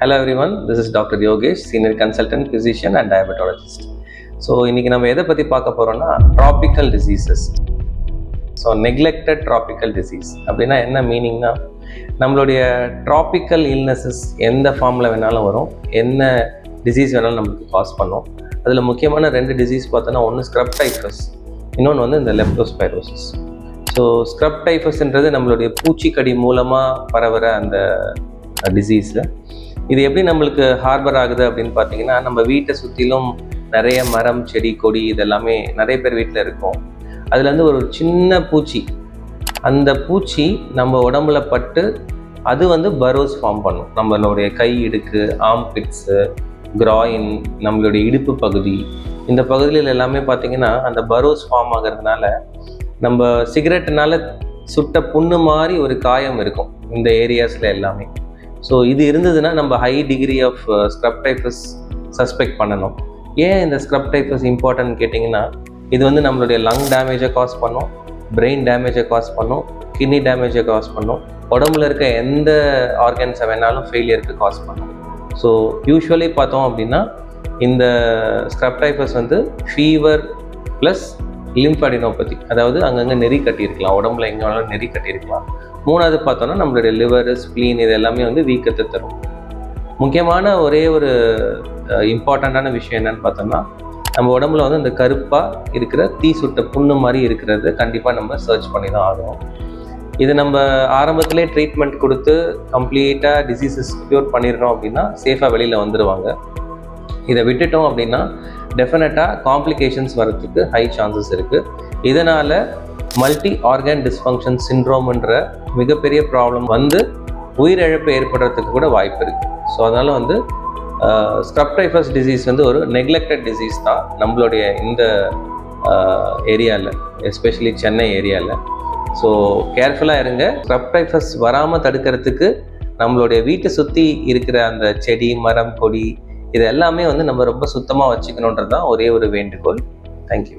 Hello everyone, this is Dr. Yogesh, Senior Consultant Physician and Diabetologist. So இன்றைக்கி நம்ம எதை பற்றி பார்க்க போகிறோம்னா tropical diseases. So neglected tropical disease அப்படின்னா என்ன மீனிங்னா, நம்மளுடைய ட்ராபிக்கல் இல்னஸஸ் எந்த ஃபார்மில் வேணாலும் வரும், என்ன டிசீஸ் வேணாலும் நம்மளுக்கு காஸ் பண்ணும். அதில் முக்கியமான 2 டிசீஸ் பார்த்தோன்னா, ஒன்று ஸ்க்ரப் டைஃபஸ், இன்னொன்று வந்து இந்த லெப்டோஸ்பைரோசிஸ். ஸோ ஸ்க்ரப் டைஃபஸ்ன்றது நம்மளுடைய பூச்சிக்கடி மூலமாக பரவுற அந்த டிசீஸு. இது எப்படி நம்மளுக்கு ஹார்பர் ஆகுது அப்படின்னு பார்த்தீங்கன்னா, நம்ம வீட்டை சுற்றிலும் நிறைய மரம், செடி, கொடி இதெல்லாமே நிறைய பேர் வீட்டில் இருக்கும். அதுலேருந்து ஒரு சின்ன பூச்சி, அந்த பூச்சி நம்ம உடம்புல பட்டு அது வந்து பரோஸ் ஃபார்ம் பண்ணும். நம்மளுடைய கை இடுக்கு, ஆம்பிட்ஸு, கிராயின், நம்மளுடைய இடுப்பு பகுதி, இந்த பகுதியில் எல்லாமே பார்த்திங்கன்னா அந்த பரோஸ் ஃபார்ம் ஆகிறதுனால நம்ம சிகரெட்டுனால சுட்ட புண்ணு மாதிரி ஒரு காயம் இருக்கும் இந்த ஏரியாஸில் எல்லாமே. ஸோ இது இருந்ததுன்னா நம்ம high degree of scrub typhus suspect பண்ணணும். ஏன் இந்த ஸ்க்ரப் டைஃபஸ் இம்பார்ட்டன்ட் கேட்டிங்கன்னா, இது வந்து நம்மளுடைய லங் டேமேஜை காஸ் பண்ணும், பிரெயின் டேமேஜை காஸ் பண்ணும், கிட்னி டேமேஜை காஸ் பண்ணும், உடம்புல இருக்க எந்த ஆர்கன்ஸை வேணாலும் ஃபெயிலியருக்கு காஸ் பண்ணும். ஸோ யூஸ்வலி பார்த்தோம் அப்படின்னா இந்த ஸ்க்ரப் டைஃபஸ் வந்து ஃபீவர் ப்ளஸ் லிம்ஃபடினோபதி, அதாவது அங்கங்கே நெறி கட்டியிருக்கலாம், உடம்புல எங்கே வேணாலும் நெறி கட்டியிருக்கலாம். 3வது பார்த்தோன்னா நம்மளுடைய லிவர், ஸ்ப்ளீன், இது எல்லாமே வந்து வீக்கத்தை தரும். முக்கியமான ஒரே ஒரு இம்பார்ட்டண்ட்டான விஷயம் என்னென்னு பார்த்தோம்னா, நம்ம உடம்புல வந்து இந்த கருப்பாக இருக்கிற தீ சுட்ட புண்ணு மாதிரி இருக்கிறது கண்டிப்பாக நம்ம சர்ச் பண்ணி தான் ஆகணும். இது நம்ம ஆரம்பத்திலே ட்ரீட்மெண்ட் கொடுத்து கம்ப்ளீட்டாக டிசீசஸ் க்யூர் பண்ணிடுறோம் அப்படின்னா சேஃபாக வெளியில் வந்துடுவாங்க. இதை விட்டுட்டோம் அப்படின்னா டெஃபினட்டாக காம்ப்ளிகேஷன்ஸ் வரதுக்கு ஹை சான்சஸ் இருக்குது. இதனால் மல்டி ஆர்கன் டிஸ்ஃபங்க்ஷன் சிண்ட்ரோம்ன்ற மிகப்பெரிய ப்ராப்ளம் வந்து உயிரிழப்பு ஏற்படுறதுக்கு கூட வாய்ப்பு இருக்குது. ஸோ அதனால் வந்து ஸ்க்ரப் டைஃபஸ் டிசீஸ் வந்து ஒரு நெக்லெக்டட் டிசீஸ் தான் நம்மளுடைய இந்த ஏரியாவில், எஸ்பெஷலி சென்னை ஏரியாவில். ஸோ கேர்ஃபுல்லாக இருங்க. ஸ்க்ரப் டைஃபஸ் வராமல் தடுக்கிறதுக்கு நம்மளுடைய வீட்டை சுற்றி இருக்கிற அந்த செடி, மரம், கொடி இது எல்லாமே வந்து நம்ம ரொம்ப சுத்தமாக வச்சுக்கணுன்றது தான் ஒரே ஒரு வேண்டுகோள். தேங்க்யூ.